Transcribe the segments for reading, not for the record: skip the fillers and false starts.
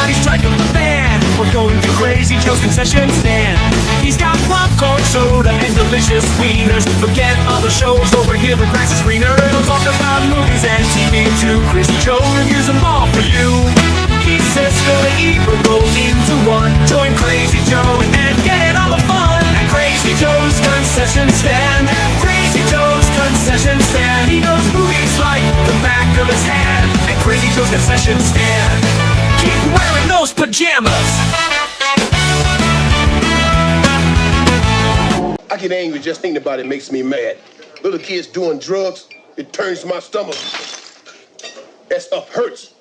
Somebody strike up the band. We're going to Crazy Joe's concession stand. He's got popcorn, soda, and delicious wieners. Forget all the shows over here with grass and screeners. We'll talk about movies and TV too. Crazy Joe reviews them all for you. He says Philly Eber roll into one. Join Crazy Joe and get all the fun at Crazy Joe's concession stand. Crazy Joe's concession stand. He knows movies like the back of his hand. At Crazy Joe's concession stand. Keep wearing those pajamas. I get angry just thinking about it makes me mad. Little kids doing drugs, it turns my stomach. That stuff hurts.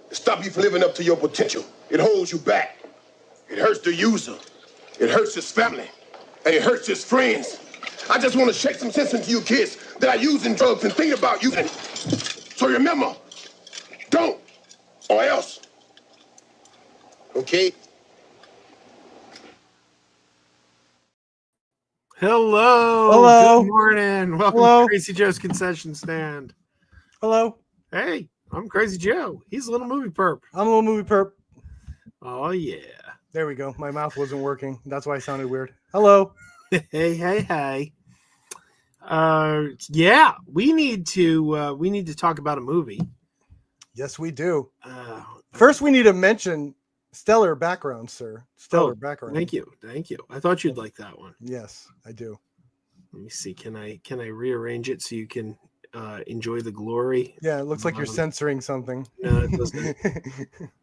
It stops you from living up to your potential. It holds you back. It hurts the user. It hurts his family. And it hurts his friends. I just want to shake some sense into you kids that are using drugs and thinking about using it. So remember, don't, or else. Okay? Hello. Hello. Good morning. Welcome to Crazy Joe's concession stand. Hello. Hey, I'm Crazy Joe. He's a little movie perp. I'm a little movie perp. Oh, yeah. There we go. My mouth wasn't working. That's why I sounded weird. Hello. Hey. Yeah, we need to talk about a movie. Yes, we do. First, we need to mention stellar background, sir. Stellar background. Thank you. I thought you'd like that one. Yes, I do. Let me see. Can I rearrange it so you can enjoy the glory? Yeah, it looks like you're censoring something. No, it doesn't.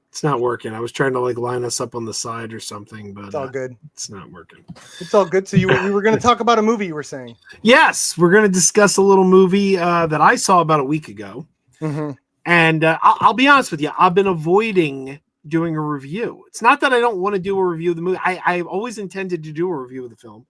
It's not working. I was trying to line us up on the side or something, but it's all good. It's not working. It's all good. So we were going to talk about a movie, you were saying? Yes, we're going to discuss a little movie that I saw about a week ago. Mm-hmm. And I'll be honest with you, I've been avoiding doing a review. It's not that I don't want to do a review of the movie. I've always intended to do a review of the film,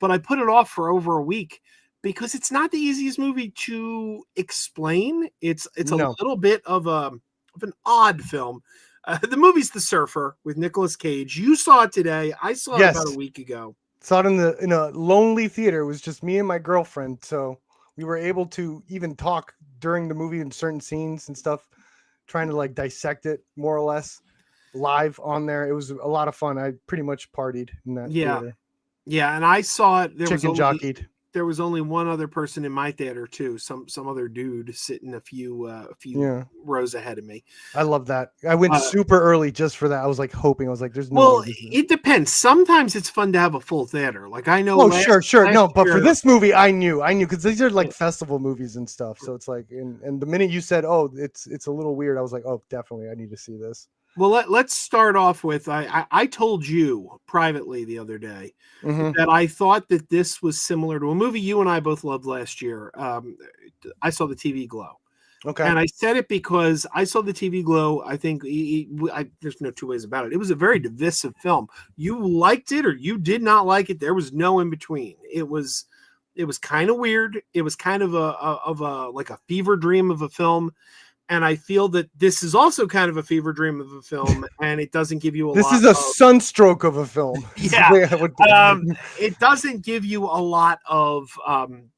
but I put it off for over a week because it's not the easiest movie to explain. It's a little bit of an odd film. The movie's The Surfer with Nicolas Cage. You saw it today. I saw it about a week ago. Saw it in a lonely theater. It was just me and my girlfriend, so we were able to even talk during the movie in certain scenes and stuff, trying to dissect it more or less live on there. It was a lot of fun. I pretty much partied in that theater. Yeah, and I saw it. Jockeyed. There was only one other person in my theater too. Some other dude sitting a few rows ahead of me. I love that. I went super early just for that. I was hoping. I was there's no. Well, it depends. Sometimes it's fun to have a full theater. I know. Oh, sure. No, but for this movie, I knew because these are festival movies and stuff. So it's and the minute you said, "Oh, it's a little weird," I was like, "Oh, definitely, I need to see this." Well, let's start off with I told you privately the other day that I thought that this was similar to a movie you and I both loved last year. I saw The TV Glow. Okay. And I said it because I saw The TV Glow. I think there's no two ways about it. It was a very divisive film. You liked it or you did not like it. There was no in between. It was kind of weird. It was kind of a fever dream of a film. And I feel that this is also kind of a fever dream of a film, and it doesn't give you This is a sunstroke of a film. Yeah. It doesn't give you a lot of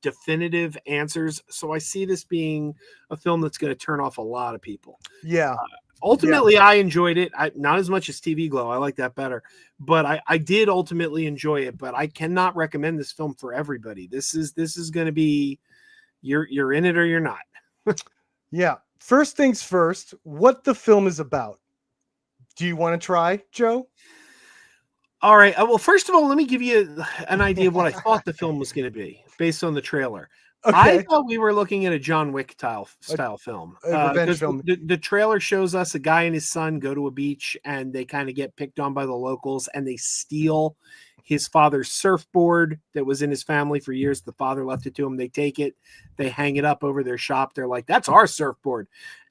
definitive answers. So I see this being a film that's going to turn off a lot of people. Yeah. Ultimately, I enjoyed it. Not as much as TV Glow. I like that better. But I did ultimately enjoy it. But I cannot recommend this film for everybody. This is going to be you're in it or you're not. Yeah. First things first, what the film is about. Do you want to try, Joe? All right. Well, first of all, let me give you an idea of what I thought the film was going to be based on the trailer. Okay. I thought we were looking at a John Wick style film. A revenge film. The trailer shows us a guy and his son go to a beach and they kind of get picked on by the locals and they steal his father's surfboard that was in his family for years. The father left it to him. They take it, they hang it up over their shop. They're like, that's our surfboard.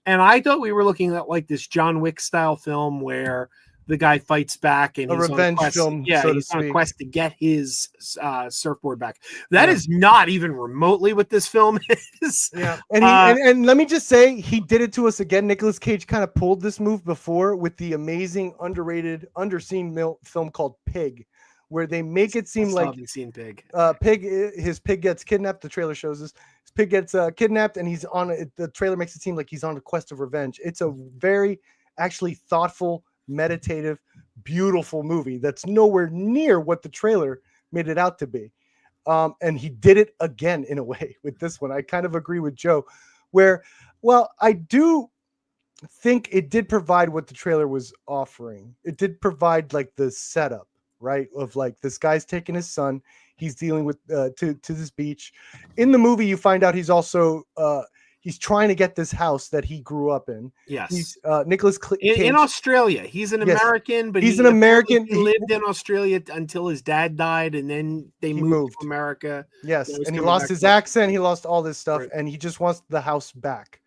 And I thought we were looking at this John Wick style film where the guy fights back and a revenge film. Yeah, so he's on a quest to get his surfboard back. That is not even remotely what this film is. Yeah, and let me just say, he did it to us again. Nicolas Cage kind of pulled this move before with the amazing, underrated, underseen film called Pig, where they make it seem like his pig gets kidnapped. The trailer shows us his pig gets kidnapped, and the trailer makes it seem like he's on a quest of revenge. It's a very actually thoughtful, meditative, beautiful movie that's nowhere near what the trailer made it out to be. And he did it again in a way with this one. I kind of agree with Joe, where, well, I do think it did provide what the trailer was offering. It did provide like the setup, right? Of like this guy's taking his son, he's dealing with to this beach. In the movie, you find out he's also he's trying to get this house that he grew up in. Yes, he's Nicholas Cage in Australia. He's an American, but he's an American. He lived in Australia until his dad died, and then they moved to America. Yes, and he lost his accent. He lost all this stuff, and he just wants the house back.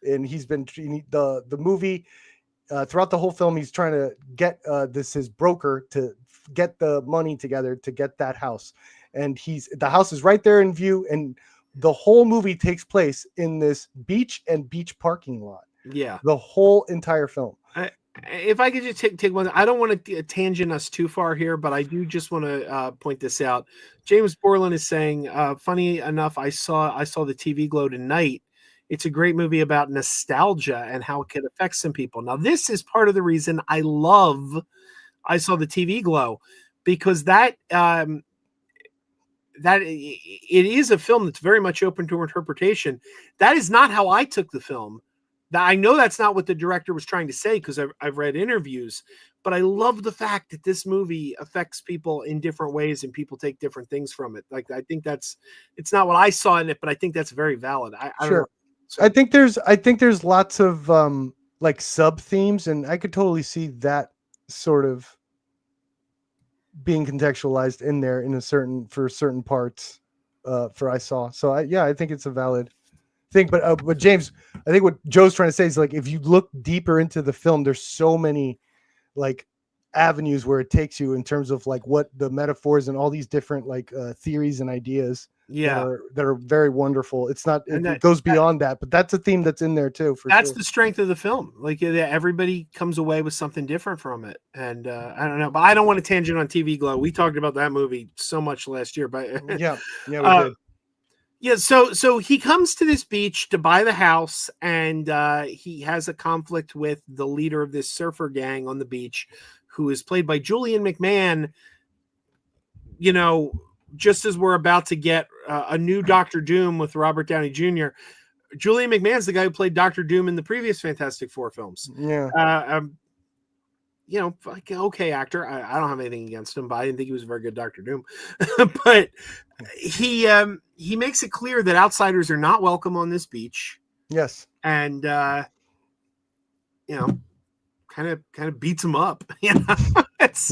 And he's been the movie throughout the whole film. He's trying to get his broker to get the money together to get that house, and the house is right there in view, and the whole movie takes place in this beach and beach parking lot. Yeah, the whole entire film. If I could just take one, I don't want to tangent us too far here, but I do just want to point this out. James Borland is saying, funny enough, I saw the TV Glow tonight. It's a great movie about nostalgia and how it can affect some people. Now, this is part of the reason I saw the TV Glow, because that it is a film that's very much open to interpretation. That is not how I took the film. I know that's not what the director was trying to say, because I've read interviews, but I love the fact that this movie affects people in different ways and people take different things from it. Like, I think it's not what I saw in it, but I think that's very valid. I don't know. So. I think there's lots of like sub themes, and I could totally see that sort of being contextualized in there for certain parts I saw. So I think it's a valid thing. But James, I think what Joe's trying to say is, like, if you look deeper into the film, there's so many like avenues where it takes you in terms of like what the metaphors and all these different like theories and ideas that are very wonderful. It's not, it goes beyond that, but that's a theme that's in there too. That's the strength of the film. Like, everybody comes away with something different from it. And I don't know, but I don't want to tangent on TV Glow. We talked about that movie so much last year, but yeah, we did. Yeah, so he comes to this beach to buy the house, and he has a conflict with the leader of this surfer gang on the beach, who is played by Julian McMahon. You know, just as we're about to get a new Doctor Doom with Robert Downey Jr., Julian McMahon's the guy who played Doctor Doom in the previous Fantastic Four films. Yeah. You know, like, okay actor. I don't have anything against him, but I didn't think he was a very good Doctor Doom. But he makes it clear that outsiders are not welcome on this beach. Yes. And you know, kind of beats him up. You know, it's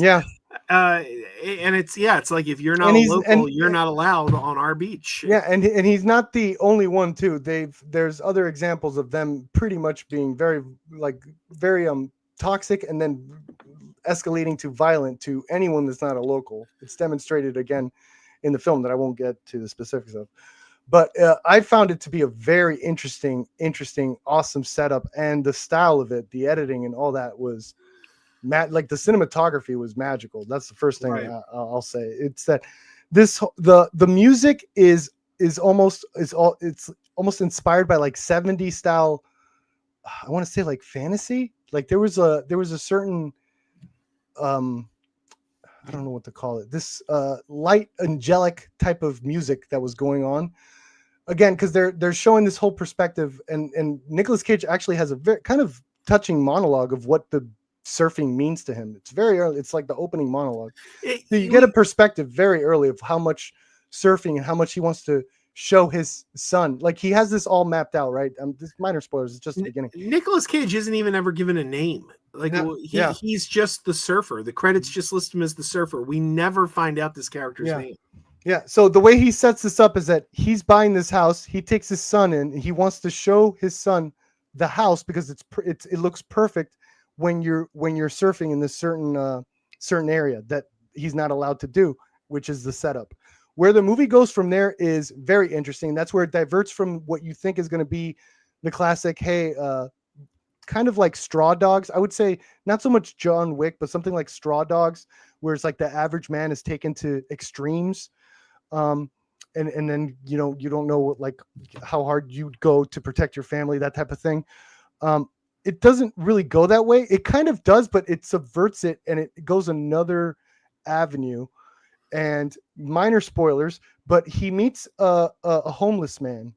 like, if you're not local, you're not allowed on our beach. Yeah, and he's not the only one too. There's other examples of them pretty much being very toxic and then escalating to violent to anyone that's not a local. It's demonstrated again in the film that I won't get to the specifics of. But I found it to be a very interesting, awesome setup, and the style of it, the editing and all that was like the cinematography was magical. That's the first thing I'll say. It's that the music is almost inspired by like 70s style. I want to say like fantasy. Like there was a certain I don't know what to call it. This light angelic type of music that was going on. Again, because they're showing this whole perspective, and Nicolas Cage actually has a very kind of touching monologue of what the surfing means to him. It's very early. It's like the opening monologue. So you get a perspective very early of how much surfing and how much he wants to show his son. Like, he has this all mapped out, right? This minor spoilers. It's just the beginning. Nicolas Cage isn't even ever given a name. Like, he's just the surfer. The credits just list him as the surfer. We never find out this character's name. Yeah. So the way he sets this up is that he's buying this house. He takes his son in, and he wants to show his son the house because it looks perfect when you're surfing in this certain area that he's not allowed to do, which is the setup. Where the movie goes from there is very interesting. That's where it diverts from what you think is going to be the classic, kind of like Straw Dogs. I would say not so much John Wick, but something like Straw Dogs, where it's like the average man is taken to extremes. And then, you know, you don't know like how hard you'd go to protect your family, that type of thing. it doesn't really go that way. It kind of does, but it subverts it and it goes another avenue. And minor spoilers, but he meets a homeless man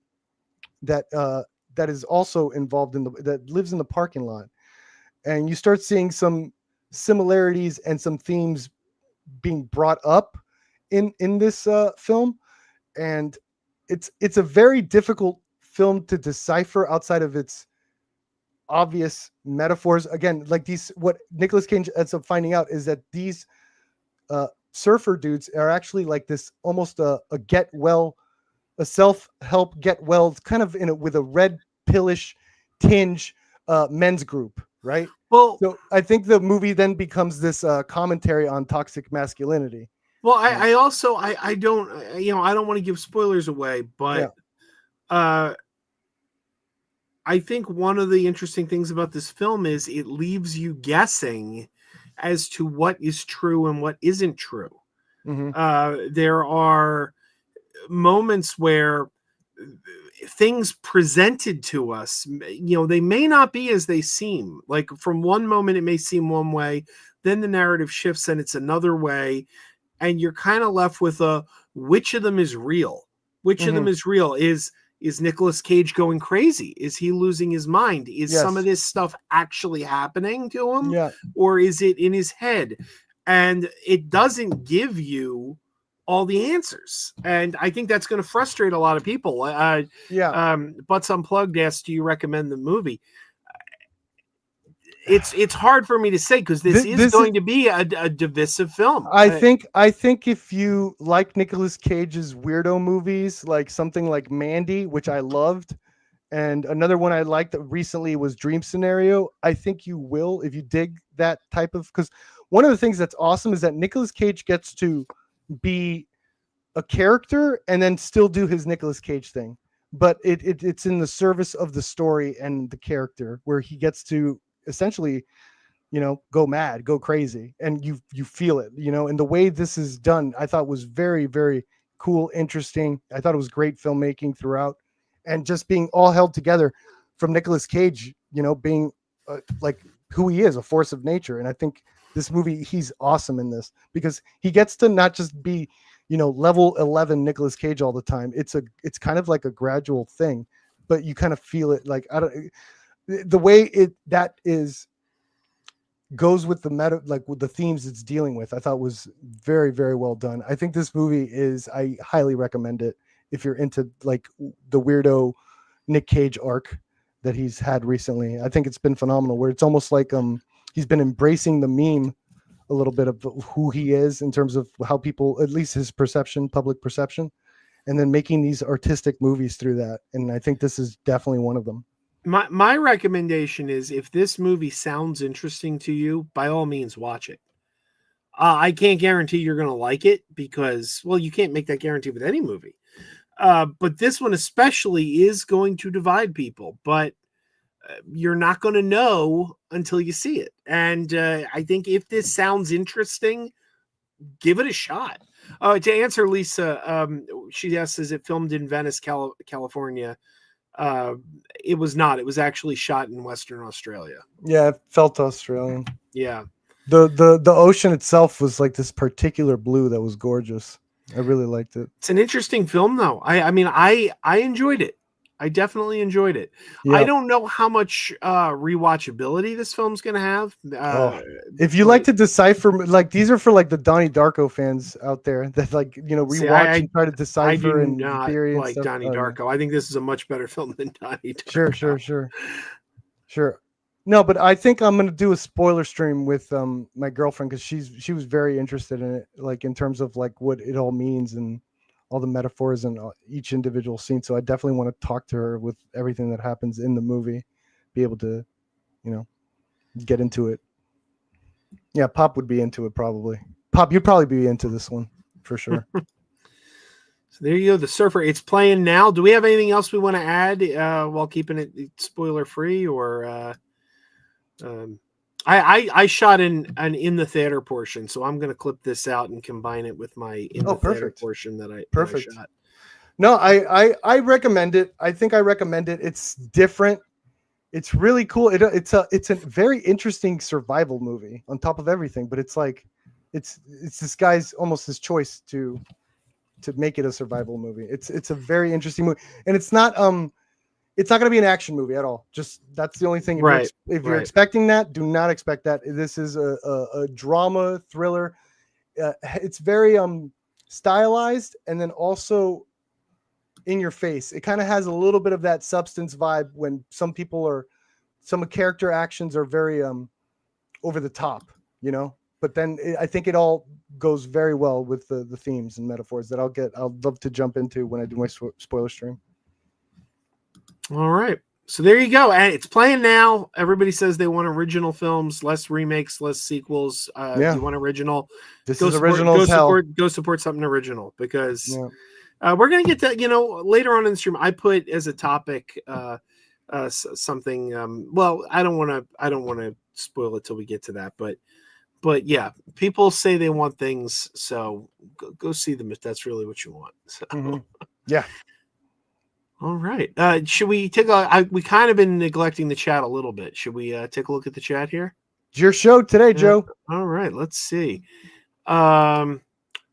that that is also involved in that lives in the parking lot, and you start seeing some similarities and some themes being brought up in this film, and it's a very difficult film to decipher outside of its obvious metaphors. Again, like these, what Nicolas Cage ends up finding out is that these surfer dudes are actually like this almost a get well, a self-help get well, kind of in it with a red pillish tinge men's group, right? Well, so I think the movie then becomes this commentary on toxic masculinity. Well, I also I don't I don't want to give spoilers away, but I think one of the interesting things about this film is it leaves you guessing as to what is true and what isn't true. Mm-hmm. There are moments where things presented to us, they may not be as they seem. Like from one moment, it may seem one way, then the narrative shifts and it's another way. And you're kind of left with which of them is real? Which of them is real? Is Nicolas Cage going crazy? Is he losing his mind? Is some of this stuff actually happening to him? Yeah. Or is it in his head? And it doesn't give you all the answers. And I think that's going to frustrate a lot of people. Butts Unplugged asked, do you recommend the movie? It's hard for me to say because this is going to be a divisive film. I think if you like Nicolas Cage's weirdo movies, like something like Mandy, which I loved, and another one I liked recently was Dream Scenario, I think you will if you dig that type of, because one of the things that's awesome is that Nicolas Cage gets to be a character and then still do his Nicolas Cage thing, but it's in the service of the story and the character, where he gets to essentially go mad, go crazy, and you feel it, and the way this is done I thought was very, very cool, interesting. I thought it was great filmmaking throughout, and just being all held together from Nicolas Cage, being like who he is, a force of nature. And I think this movie, he's awesome in this because he gets to not just be level 11 Nicolas Cage all the time. It's kind of like a gradual thing, but you kind of feel it. Like the way that goes with the meta, like with the themes it's dealing with, I thought was very, very well done. I think this movie I highly recommend it if you're into like the weirdo Nick Cage arc that he's had recently. I think it's been phenomenal, where it's almost like he's been embracing the meme a little bit of who he is in terms of how people, at least his perception, public perception, and then making these artistic movies through that. And I think this is definitely one of them. My recommendation is, if this movie sounds interesting to you, by all means watch it. I can't guarantee you're going to like it because, well, you can't make that guarantee with any movie. But this one especially is going to divide people, but you're not going to know until you see it. And I think if this sounds interesting, give it a shot. To answer Lisa, she asks, is it filmed in Venice, California? It was not. It was actually shot in Western Australia. Yeah, it felt Australian. Yeah. The ocean itself was like this particular blue that was gorgeous. I really liked it. It's an interesting film, though. I mean, I enjoyed it. I definitely enjoyed it. Yeah. I don't know how much rewatchability this film's going to have. If you like to decipher, like these are for like the Donnie Darko fans out there that like rewatch and try to decipher and theory and like stuff. Donnie Darko. I think this is a much better film than Donnie Darko. Sure. No, but I think I'm going to do a spoiler stream with my girlfriend because she was very interested in it, like in terms of like what it all means and all the metaphors and each individual scene. So I definitely want to talk to her with everything that happens in the movie, be able to, get into it. Yeah, Pop would be into it probably. Pop, you'd probably be into this one for sure. So there you go, The Surfer. It's playing now. Do we have anything else we want to add while keeping it spoiler free? Or I shot an in the theater portion, so I'm going to clip this out and combine it with my in the theater portion that I shot. No, I recommend it. I think I recommend it. It's different. It's really cool. It's a very interesting survival movie on top of everything, but it's like it's this guy's almost his choice to make it a survival movie. It's a very interesting movie, and it's not going to be an action movie at all. Just that's the only thing. If you're expecting that, do not expect that. This is a drama thriller. It's very stylized, and then also in your face. It kind of has a little bit of that Substance vibe when some character actions are very over the top, you know. But then I think it all goes very well with the themes and metaphors that I'll love to jump into when I do my spoiler stream. All right. So there you go. And it's playing now. Everybody says they want original films, less remakes, less sequels. You want original. This is original as hell. Go support something original because we're going to get to, later on in the stream, I put as a topic something. Well, I don't want to spoil it till we get to that, but yeah, people say they want things, so go see them if that's really what you want. So. Yeah. All right. Should we take we kind of been neglecting the chat a little bit. Should we take a look at the chat here? It's your show today, Joe. All right. Let's see.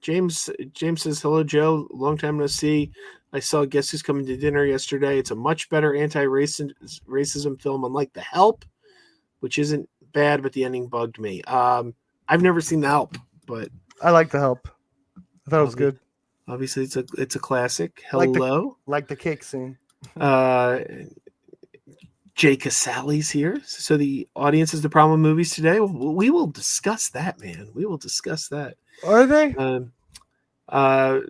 James says, hello, Joe. Long time no see. I saw Guess Who's Coming to Dinner yesterday. It's a much better anti-racism film, unlike The Help, which isn't bad, but the ending bugged me. I've never seen The Help, but I like The Help. I thought it was good. Obviously, it's a classic. Hello, like the cake scene. Jay Casale's here. So the audience is the problem with movies today. We will discuss that, man. We will discuss that. Are they?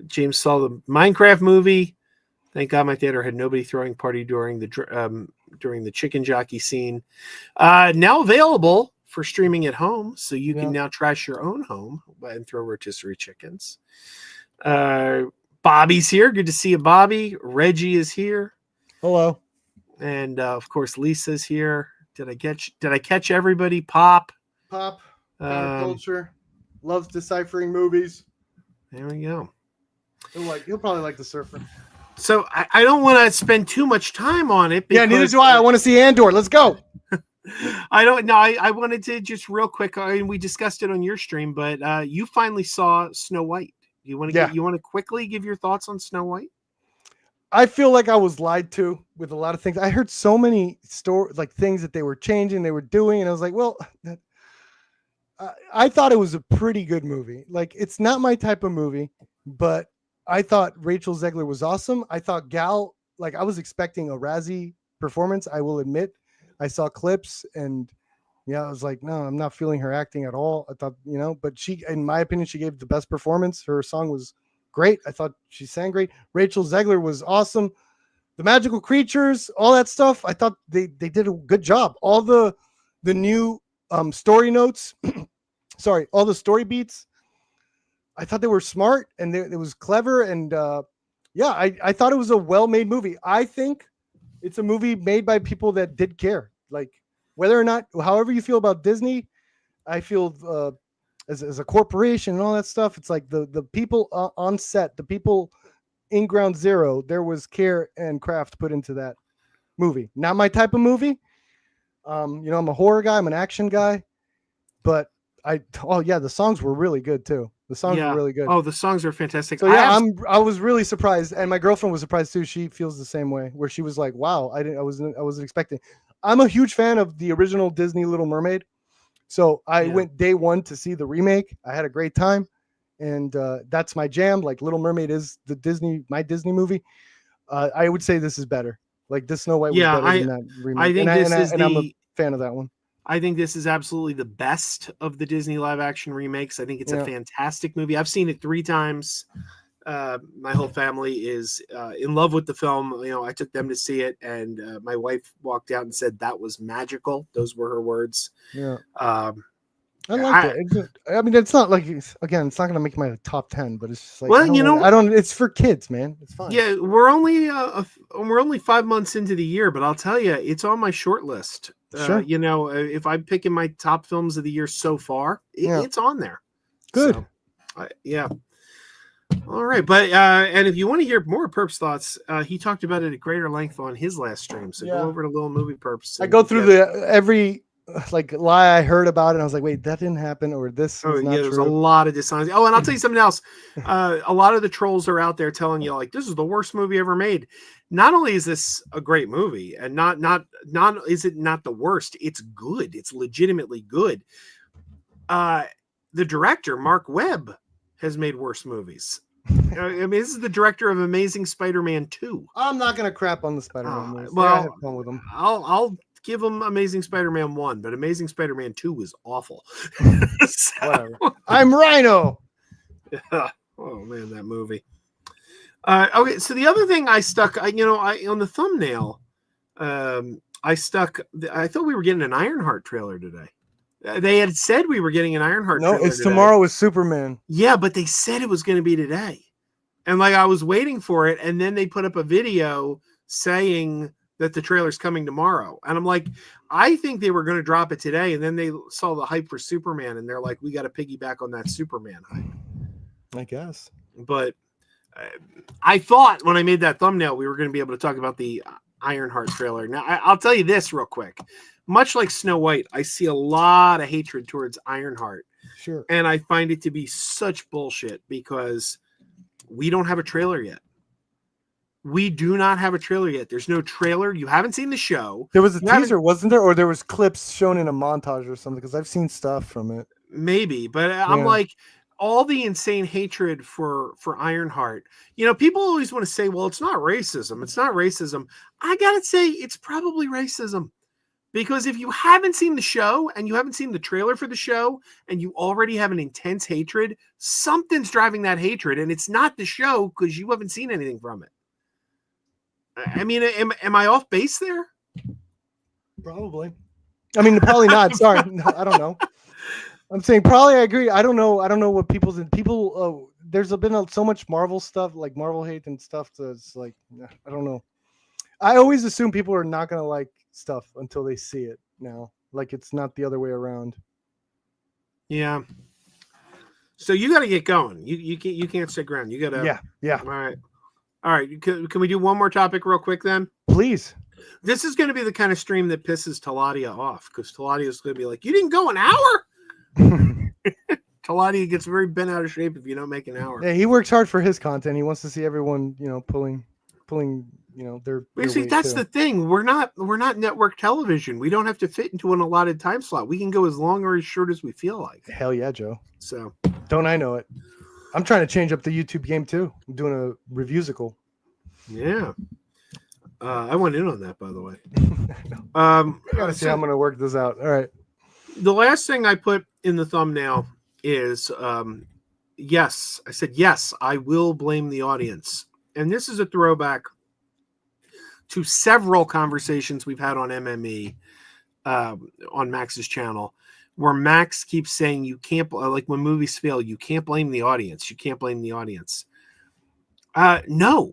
James saw the Minecraft movie. Thank God my theater had nobody throwing party during the chicken jockey scene. Now available for streaming at home, so you can now trash your own home and throw rotisserie chickens. Bobby's here. Good to see you, Bobby. Reggie is here. Hello. And of course, Lisa's here. Did I catch everybody? Pop. Counterculture. Loves deciphering movies. There we go. He'll probably like The Surfer. So I don't want to spend too much time on it. Yeah, neither do I. I want to see Andor. Let's go. I don't know. I wanted to just real quick. We discussed it on your stream, but you finally saw Snow White. You want to quickly give your thoughts on Snow White? I feel like I was lied to with a lot of things. I heard so many things that they were changing, they were doing, and I was like, well, I thought it was a pretty good movie. Like, it's not my type of movie, but I thought Rachel Zegler was awesome. I thought Gal, I was expecting a Razzie performance. I will admit, I saw clips and I was like, no, I'm not feeling her acting at all. I thought, but she, in my opinion, she gave the best performance. Her song was great. I thought she sang great. Rachel Zegler was awesome. The magical creatures, all that stuff, I thought they did a good job. All the new story notes, all the story beats, I thought they were smart and it was clever. And I thought it was a well-made movie. I think it's a movie made by people that did care. Whether or not, however you feel about Disney, I feel as a corporation and all that stuff, it's like the people on set, the people in Ground Zero, there was care and craft put into that movie. Not my type of movie. I'm a horror guy, I'm an action guy, but the songs were really good too. The songs were really good. Oh, the songs are fantastic. So I was really surprised, and my girlfriend was surprised too. She feels the same way, where she was like, "Wow, I wasn't expecting." I'm a huge fan of the original Disney Little Mermaid, so I went day one to see the remake. I had a great time, and that's my jam. Little Mermaid is my Disney movie. I would say this is better. This Snow White was better than that remake. I think I'm a fan of that one. I think this is absolutely the best of the Disney live action remakes. I think it's a fantastic movie. I've seen it 3 times. My whole family is in love with the film. I took them to see it, and my wife walked out and said that was magical. Those were her words. Yeah. I like it. I mean, it's not it's not going to make my top 10, but it's just it's for kids, man. It's fine. Yeah, we're only 5 months into the year, but I'll tell you, it's on my short list. Sure. If I'm picking my top films of the year so far, it's on there. Good. So, yeah. All right, but and if you want to hear more Perp's thoughts, he talked about it at greater length on his last stream. So go over to Little Movie Perps. I go through every like lie I heard about it. And I was like, wait, that didn't happen, or this was not there's true. a lot of dishonesty. Oh, and I'll tell you something else. A lot of the trolls are out there telling you like this is the worst movie ever made. Not only is this a great movie, and not is it not the worst, it's good. It's legitimately good. The director, Mark Webb, has made worse movies. I mean, this is the director of Amazing Spider-Man 2. I'm not gonna crap on the Spider-Man movies. Well, I have fun with them. I'll give him Amazing Spider-Man 1, but Amazing Spider-Man 2 was awful. Whatever. I'm Rhino. Oh man, that movie. Okay, so the other thing I stuck, on the thumbnail, I thought we were getting an Ironheart trailer today. They had said we were getting an Ironheart trailer. No, it's today. tomorrow with Superman. Yeah, but they said it was going to be today. And like I was waiting for it, and then they put up a video saying that the trailer's coming tomorrow. And I'm like, I think they were going to drop it today, and then they saw the hype for Superman, and they're like, we got to piggyback on that Superman hype. I guess. But I thought when I made that thumbnail, we were going to be able to talk about the Ironheart trailer. Now, I'll tell you this real quick. Much like Snow White, I see a lot of hatred towards Ironheart. Sure. And I find it to be such bullshit because we don't have a trailer yet. We do not have a trailer yet. There's no trailer. You haven't seen the show. There was a teaser, wasn't there? Or there was clips shown in a montage or something, because I've seen stuff from it. Maybe, but I'm like, all the insane hatred for Ironheart. People always want to say, well, it's not racism. It's not racism. I got to say, it's probably racism. Because if you haven't seen the show and you haven't seen the trailer for the show and you already have an intense hatred, something's driving that hatred, and it's not the show because you haven't seen anything from it. I mean, am I off base there? Probably. I mean, probably not. Sorry, no, I don't know. I'm saying probably. I agree. I don't know what people. There's been so much Marvel stuff, like Marvel hate and stuff. That's like, I don't know. I always assume people are not gonna like stuff until they see it now. Like it's not the other way around. Yeah. So you got to get going. You can't stick around. You got to. Yeah. All right. Can we do one more topic real quick then? Please. This is going to be the kind of stream that pisses Taladia off because Taladia is going to be like, "You didn't go an hour." Taladia gets very bent out of shape if you don't make an hour. Yeah, he works hard for his content. He wants to see everyone, pulling. Their see, that's the thing. We're not network television. We don't have to fit into an allotted time slot. We can go as long or as short as we feel like. Hell yeah, Joe. So don't I know it? I'm trying to change up the YouTube game too. I'm doing a reviewsicle. Yeah. I went in on that, by the way. I gotta see how I'm gonna work this out. All right. The last thing I put in the thumbnail is yes. I said yes, I will blame the audience. And this is a throwback to several conversations we've had on MME, on Max's channel, where Max keeps saying you can't, like when movies fail, you can't blame the audience. You can't blame the audience. No,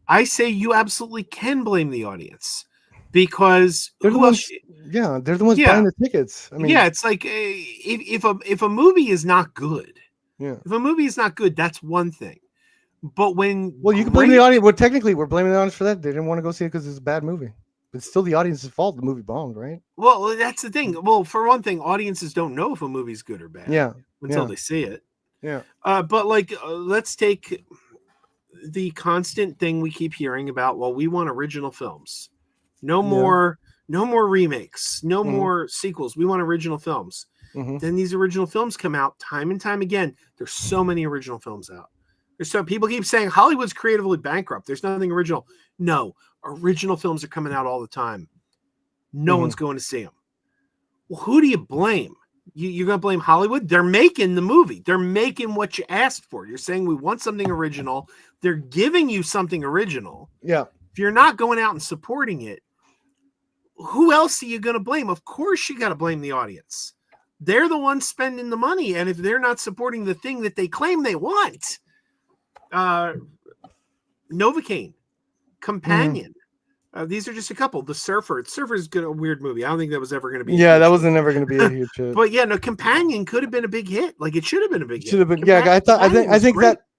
I say you absolutely can blame the audience because they're the ones, they're the ones buying the tickets. I mean, it's like if a movie is not good, if a movie is not good, that's one thing. But when you can blame the audience. Well, technically, we're blaming the audience for that. They didn't want to go see it because it's a bad movie. It's still the audience's fault. The movie bombed, right? Well, that's the thing. Well, for one thing, audiences don't know if a movie's good or bad. Until they see it. Yeah. But like, let's take the constant thing we keep hearing about. Well, we want original films. No more remakes. No more sequels. We want original films. Then these original films come out time and time again. There's so many original films out. So people keep saying Hollywood's creatively bankrupt. There's nothing original. No, original films are coming out all the time. No one's going to see them. Well, who do you blame? You're going to blame Hollywood? They're making the movie. They're making what you asked for. You're saying we want something original. They're giving you something original. Yeah. If you're not going out and supporting it, who else are you going to blame? Of course you got to blame the audience. They're the ones spending the money. And if they're not supporting the thing that they claim they want, Novocaine, Companion. These are just a couple. The Surfer. Surfer's good, a weird movie. I don't think that was ever going to be. Yeah, that wasn't ever going to be a huge hit. But Companion could have been a big hit. Like it should have been a big hit. Should have been. Yeah, I think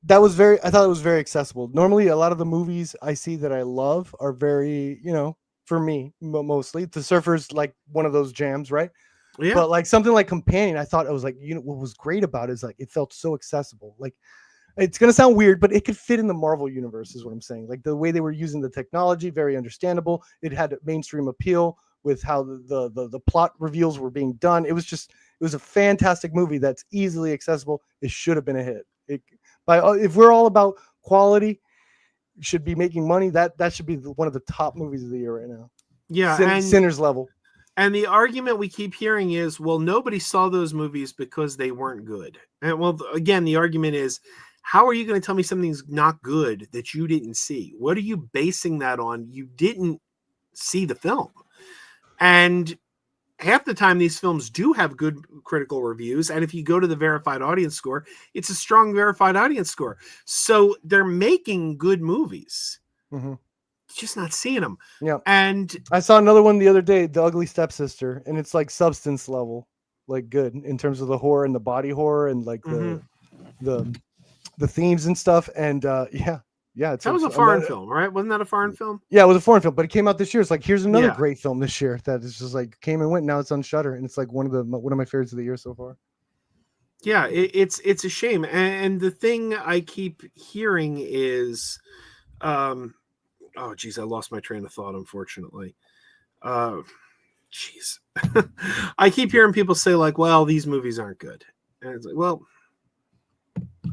I thought it was very accessible. Normally, a lot of the movies I see that I love are very, for me, mostly. The Surfer's like one of those jams, right? Yeah. But like something like Companion, I thought it was like, what was great about it is like it felt so accessible. Like it's gonna sound weird, but it could fit in the Marvel universe, is what I'm saying. Like the way they were using the technology, very understandable. It had mainstream appeal with how the plot reveals were being done. It was a fantastic movie that's easily accessible. It should have been a hit. If we're all about quality, should be making money. That should be one of the top movies of the year right now. Yeah, Sinners level. And the argument we keep hearing is, well, nobody saw those movies because they weren't good. And well, again, the argument is, how are you going to tell me something's not good that you didn't see? What are you basing that on? You didn't see the film. And half the time these films do have good critical reviews. And if you go to the verified audience score, it's a strong verified audience score. So they're making good movies. Mm-hmm. Just not seeing them. Yeah. And I saw another one the other day, The Ugly Stepsister, and it's like substance level, like good in terms of the horror and the body horror and like the themes and stuff. And yeah, that was a foreign film, right? Wasn't that a foreign film? Yeah, it was a foreign film, but it came out this year. It's like, here's another great film this year that is just like came and went. Now it's on Shudder, and it's like one of my favorites of the year so far. Yeah, it's a shame. And the thing I keep hearing is, oh geez, I lost my train of thought, unfortunately. Jeez. I keep hearing people say like, well, these movies aren't good. And it's like, well,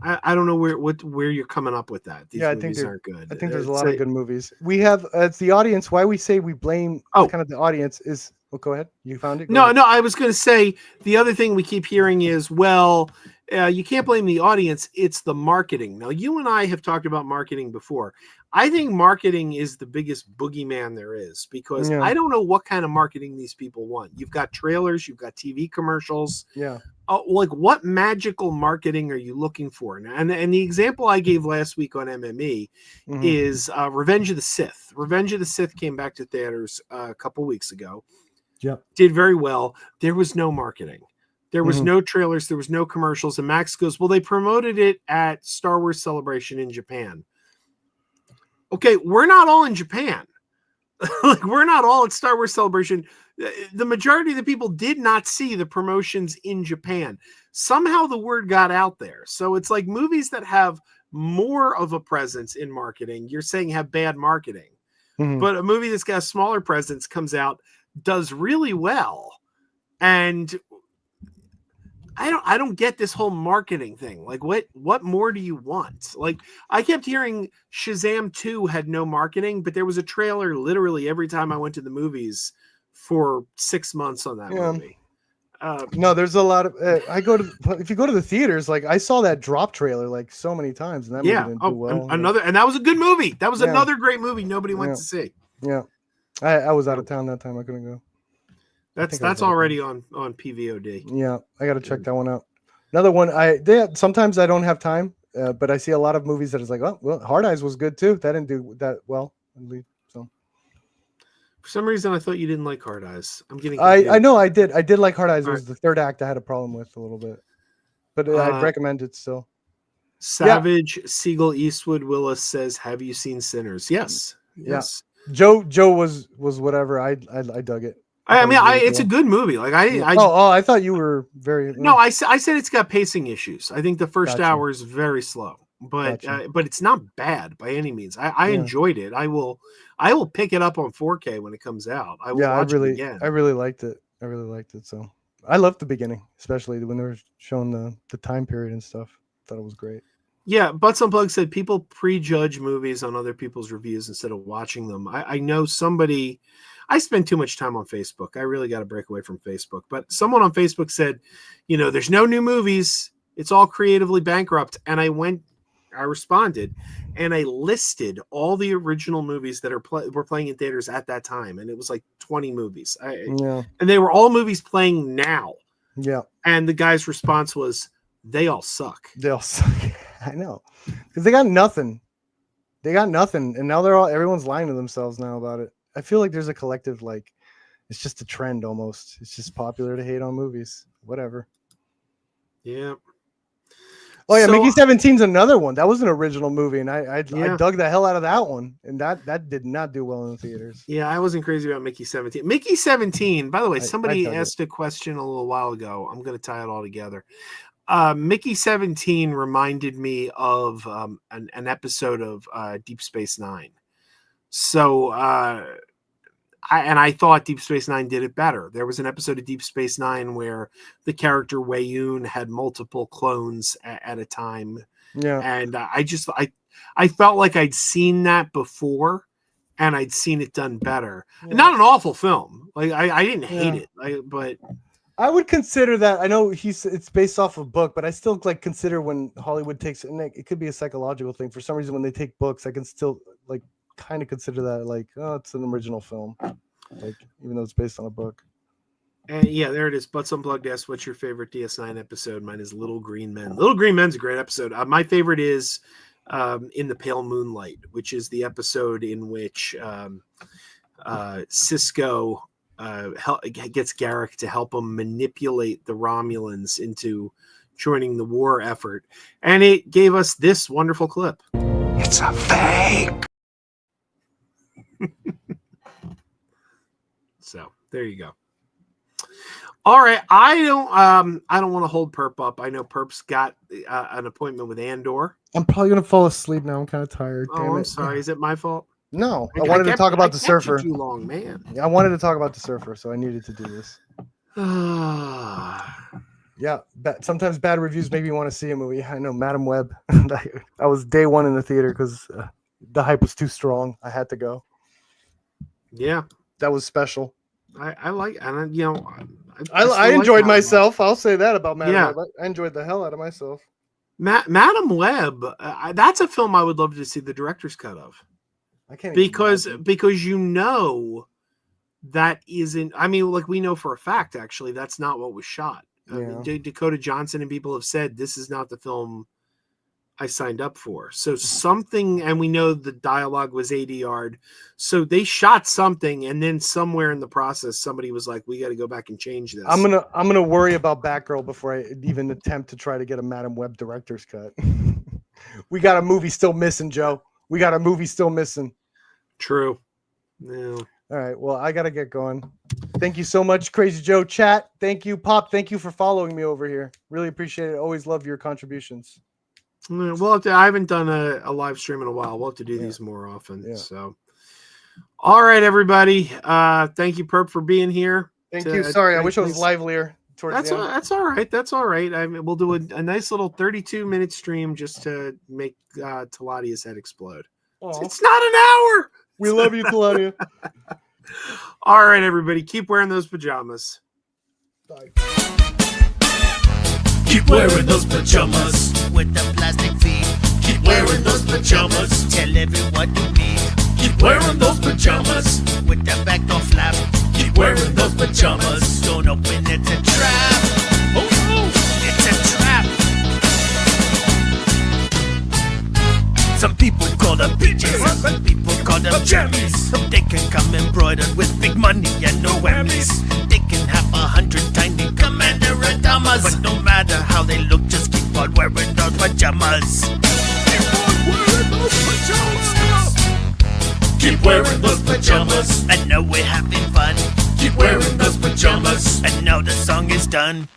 I don't know where you're coming up with that. These movies aren't good. I think there's a lot of good movies. We have, as the audience, why we say we blame kind of the audience is, go ahead. You found it? No, I was going to say the other thing we keep hearing is, well, you can't blame the audience. It's the marketing. Now, you and I have talked about marketing before. I think marketing is the biggest boogeyman there is, because I don't know what kind of marketing these people want. You've got trailers, you've got TV commercials. Yeah. Like, what magical marketing are you looking for? And the example I gave last week on MME is Revenge of the Sith. Revenge of the Sith came back to theaters a couple weeks ago. Yeah. Did very well. There was no marketing. There was no trailers. There was no commercials. And Max goes, well, they promoted it at Star Wars Celebration in Japan. Okay, we're not all in Japan. Like, we're not all at Star Wars Celebration. The majority of the people did not see the promotions in Japan. Somehow the word got out there. So it's like movies that have more of a presence in marketing, you're saying have bad marketing. But a movie that's got a smaller presence comes out, does really well. And I don't get this whole marketing thing. Like, what more do you want? Like, I kept hearing Shazam 2 had no marketing, but there was a trailer literally every time I went to the movies for 6 months on that movie. No, there's a lot of if you go to the theaters, like I saw that Drop trailer like so many times, and that movie didn't do well. And that was a good movie. That was another great movie nobody went to see. Yeah, I was out of town that time. I couldn't go. That's already on PVOD. Yeah, I got to check that one out. Another one, sometimes I don't have time, but I see a lot of movies that is like, oh, well, Hard Eyes was good too. That didn't do that well. So for some reason, I thought you didn't like Hard Eyes. I'm getting. I know I did. I did like Hard Eyes. It was the third act I had a problem with a little bit, but I'd recommend it still. Savage Siegel Eastwood Willis says, "Have you seen Sinners?" Yes. Yes. Joe was whatever. I dug it. I mean, it's a good movie. Like I thought you were very. No, I said it's got pacing issues. I think the first hour is very slow, but it's not bad by any means. I enjoyed it. I will pick it up on 4K when it comes out. I will watch it again. I really liked it. So I loved the beginning, especially when they were showing the time period and stuff. Thought it was great. Yeah, Butts Unplugged said people prejudge movies on other people's reviews instead of watching them. I know somebody. I spend too much time on Facebook. I really got to break away from Facebook. But someone on Facebook said, there's no new movies. It's all creatively bankrupt. And I responded, and I listed all the original movies that were playing in theaters at that time. And it was like 20 movies. And they were all movies playing now. Yeah. And the guy's response was, they all suck. They all suck. I know. Because they got nothing. And now everyone's lying to themselves now about it. I feel like there's a collective, like, it's just a trend almost. It's just popular to hate on movies. Whatever. Yeah. Oh yeah, So- Mickey 17's another one. That was an original movie, and I Yeah. dug the hell out of that one, and that did not do well in the theaters. Yeah, I wasn't crazy about Mickey 17. Mickey 17, by the way, I somebody dug it. asked a question a little while ago. I'm going to tie it all together. Mickey 17 reminded me of an episode of Deep Space Nine. So, I thought Deep Space Nine did it better. There was an episode of Deep Space Nine where the character Wei-Yun had multiple clones at a time. Yeah. And I felt like I'd seen that before, and I'd seen it done better. Yeah. Not an awful film. Like I didn't hate it, but I would consider that. I know it's based off of a book, but I still like consider when Hollywood takes, and it could be a psychological thing. For some reason, when they take books, I can still like kind of consider that like, oh, it's an original film, like even though it's based on a book. And yeah, there it is. Butts Unplugged asks, what's your favorite DS9 episode? Mine is Little Green Men. Little Green Men's a great episode. My favorite is In the Pale Moonlight, which is the episode in which Cisco gets Garrick to help him manipulate the Romulans into joining the war effort. And it gave us this wonderful clip. It's a fake. So there you go. All right, I don't want to hold Perp up. I know Perp's got an appointment with Andor. I'm probably gonna fall asleep now. I'm kind of tired. Oh, I'm sorry. Is it my fault? No, I wanted to talk about the surfer. Too long, man. I wanted to talk about the surfer, so I needed to do this. Yeah, sometimes bad reviews make me want to see a movie. I know, Madam Web. I was day one in the theater because the hype was too strong. I had to go. Yeah, that was special. I like, and you know, I enjoyed myself. I'll say that about Madam Yeah. Web. I enjoyed the hell out of myself. Madam Web. That's a film I would love to see the director's cut of. I can't because you know that isn't. I mean, like we know for a fact, actually, that's not what was shot. I mean, Dakota Johnson and people have said this is not the film I signed up for. So something, and we know the dialogue was ADR'd. So they shot something, and then somewhere in the process, somebody was like, "We got to go back and change this." I'm gonna worry about Batgirl before I even attempt to try to get a Madam Web director's cut. We got a movie still missing, Joe. We got a movie still missing. True. Yeah. All right. Well, I gotta get going. Thank you so much, Crazy Joe. Chat. Thank you, Pop. Thank you for following me over here. Really appreciate it. Always love your contributions. Well, I haven't done a live stream in a while. We'll have to do these more often. So, all right, everybody. Thank you, Perp, for being here. Thank you. Sorry, I wish I was livelier. That's all right. That's all right. I mean, we'll do a nice little 32-minute stream just to make Taladia's head explode. It's not an hour. We love you, Taladia. All right, everybody. Keep wearing those pajamas. Bye. Keep wearing those pajamas with the plastic feet. Keep wearing those pajamas. Tell everyone you meet. Keep wearing those pajamas with the back door flap. Keep wearing those pajamas. Don't open, it's a trap. Oh no, it's a trap. Some people call them PJs, some people call them jammies. They can come embroidered with big money and no whammies. They can have 100 tiny commander adamas, but no matter how they look, just keep on wearing those pajamas. Keep on wearing those pajamas. Keep wearing those pajamas. And now we're having fun. Keep wearing those pajamas. And now the song is done.